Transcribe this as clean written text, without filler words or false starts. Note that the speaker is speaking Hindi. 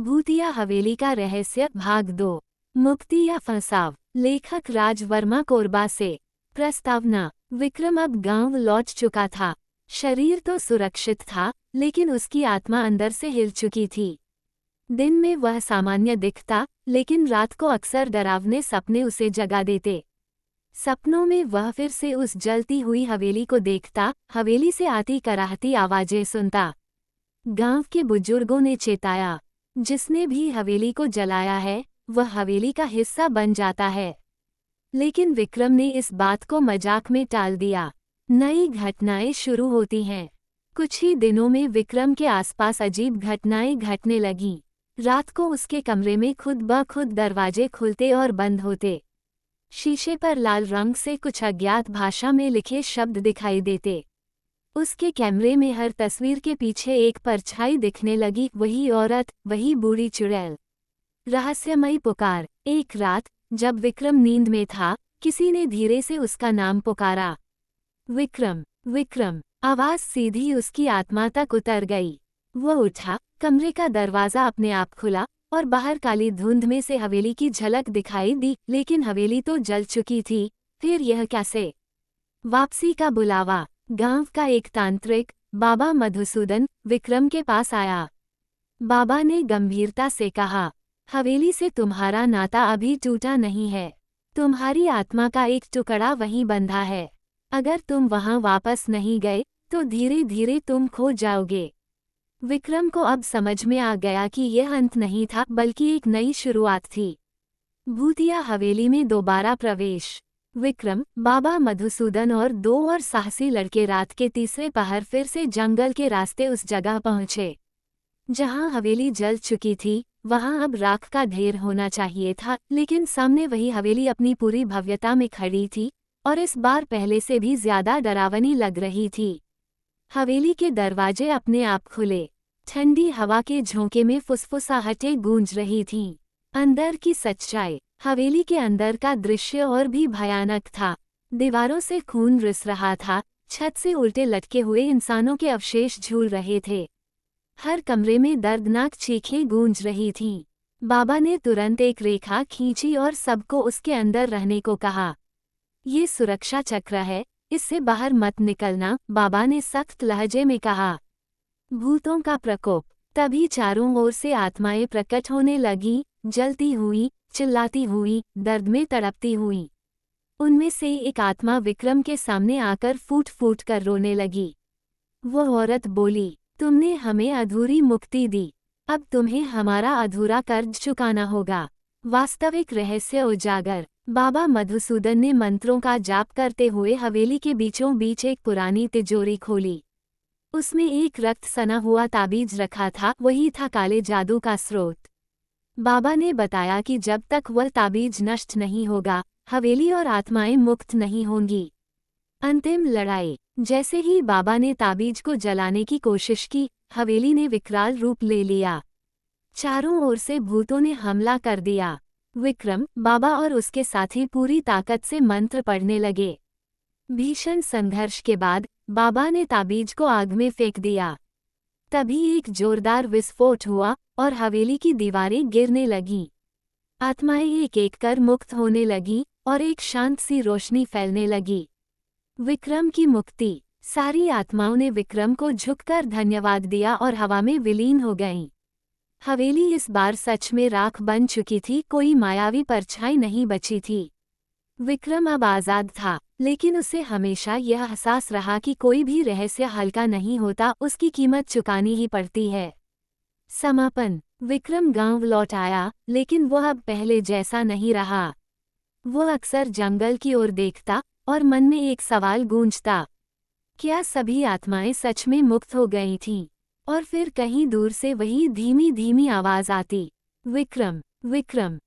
भूतिया हवेली का रहस्य भाग 2। मुक्ति या फंसाव। लेखक राज वर्मा कोरबा से। प्रस्तावना। विक्रम अब गांव लौट चुका था। शरीर तो सुरक्षित था, लेकिन उसकी आत्मा अंदर से हिल चुकी थी। दिन में वह सामान्य दिखता, लेकिन रात को अक्सर डरावने सपने उसे जगा देते। सपनों में वह फिर से उस जलती हुई हवेली को देखता, हवेली से आती कराहती आवाजें सुनता। गांव के बुजुर्गों ने चेताया, जिसने भी हवेली को जलाया है, वह हवेली का हिस्सा बन जाता है। लेकिन विक्रम ने इस बात को मजाक में टाल दिया। नई घटनाएं शुरू होती हैं। कुछ ही दिनों में विक्रम के आसपास अजीब घटनाएं घटने लगीं। रात को उसके कमरे में खुद ब खुद दरवाजे खुलते और बंद होते। शीशे पर लाल रंग से कुछ अज्ञात भाषा में लिखे शब्द दिखाई देते। उसके कैमरे में हर तस्वीर के पीछे एक परछाई दिखने लगी, वही औरत, वही बूढ़ी चुड़ैल। रहस्यमयी पुकार। एक रात, जब विक्रम नींद में था, किसी ने धीरे से उसका नाम पुकारा। विक्रम, विक्रम। आवाज सीधी उसकी आत्मा तक उतर गई। वो उठा, कमरे का दरवाजा अपने आप खुला, और बाहर काली धुंध में से हवेली की झलक दिखाई दी, लेकिन हवेली तो जल चुकी थी। फिर यह कैसे? वापसी का बुलावा। गांव का एक तांत्रिक, बाबा मधुसूदन, विक्रम के पास आया। बाबा ने गंभीरता से कहा, हवेली से तुम्हारा नाता अभी टूटा नहीं है। तुम्हारी आत्मा का एक टुकड़ा वहीं बंधा है। अगर तुम वहां वापस नहीं गए, तो धीरे धीरे तुम खो जाओगे। विक्रम को अब समझ में आ गया कि यह अंत नहीं था, बल्कि एक नई शुरुआत थी। भूतिया हवेली में दोबारा प्रवेश। विक्रम, बाबा मधुसूदन और 2 और साहसी लड़के रात के तीसरे पहर फिर से जंगल के रास्ते उस जगह पहुंचे जहां हवेली जल चुकी थी। वहां अब राख का ढेर होना चाहिए था, लेकिन सामने वही हवेली अपनी पूरी भव्यता में खड़ी थी, और इस बार पहले से भी ज्यादा डरावनी लग रही थी। हवेली के दरवाजे अपने आप खुले। ठंडी हवा के झोंके में फुसफुसाहटें गूंज रही थीं। अंदर की सच्चाई। हवेली के अंदर का दृश्य और भी भयानक था। दीवारों से खून रिस रहा था, छत से उल्टे लटके हुए इंसानों के अवशेष झूल रहे थे। हर कमरे में दर्दनाक चीखें गूंज रही थीं। बाबा ने तुरंत एक रेखा खींची और सबको उसके अंदर रहने को कहा। ये सुरक्षा चक्र है, इससे बाहर मत निकलना, बाबा ने सख्त लहजे में कहा। भूतों का प्रकोप। तभी चारों ओर से आत्माएं प्रकट होने लगीं, जलती हुई, चिल्लाती हुई, दर्द में तड़पती हुई। उनमें से एक आत्मा विक्रम के सामने आकर फूट फूट कर रोने लगी। वो औरत बोली, तुमने हमें अधूरी मुक्ति दी, अब तुम्हें हमारा अधूरा कर्ज चुकाना होगा। वास्तविक रहस्य उजागर। बाबा मधुसूदन ने मंत्रों का जाप करते हुए हवेली के बीचों बीच एक पुरानी तिजोरी खोली। उसमें एक रक्त सना हुआ ताबीज रखा था, वही था काले जादू का स्रोत। बाबा ने बताया कि जब तक वह ताबीज नष्ट नहीं होगा, हवेली और आत्माएं मुक्त नहीं होंगी। अंतिम लड़ाई। जैसे ही बाबा ने ताबीज को जलाने की कोशिश की, हवेली ने विकराल रूप ले लिया। चारों ओर से भूतों ने हमला कर दिया। विक्रम, बाबा और उसके साथी पूरी ताकत से मंत्र पढ़ने लगे। भीषण संघर्ष के बाद बाबा ने ताबीज को आग में फेंक दिया। तभी एक जोरदार विस्फोट हुआ और हवेली की दीवारें गिरने लगीं। आत्माएं एक एक कर मुक्त होने लगीं और एक शांत सी रोशनी फैलने लगी। विक्रम की मुक्ति। सारी आत्माओं ने विक्रम को झुककर धन्यवाद दिया और हवा में विलीन हो गईं। हवेली इस बार सच में राख बन चुकी थी, कोई मायावी परछाई नहीं बची थी। विक्रम अब आज़ाद था, लेकिन उसे हमेशा यह एहसास रहा कि कोई भी रहस्य हल्का नहीं होता, उसकी कीमत चुकानी ही पड़ती है। समापन। विक्रम गांव लौट आया, लेकिन वह अब पहले जैसा नहीं रहा। वो अक्सर जंगल की ओर देखता और मन में एक सवाल गूंजता, क्या सभी आत्माएं सच में मुक्त हो गई थीं? और फिर कहीं दूर से वही धीमी धीमी आवाज आती, विक्रम, विक्रम।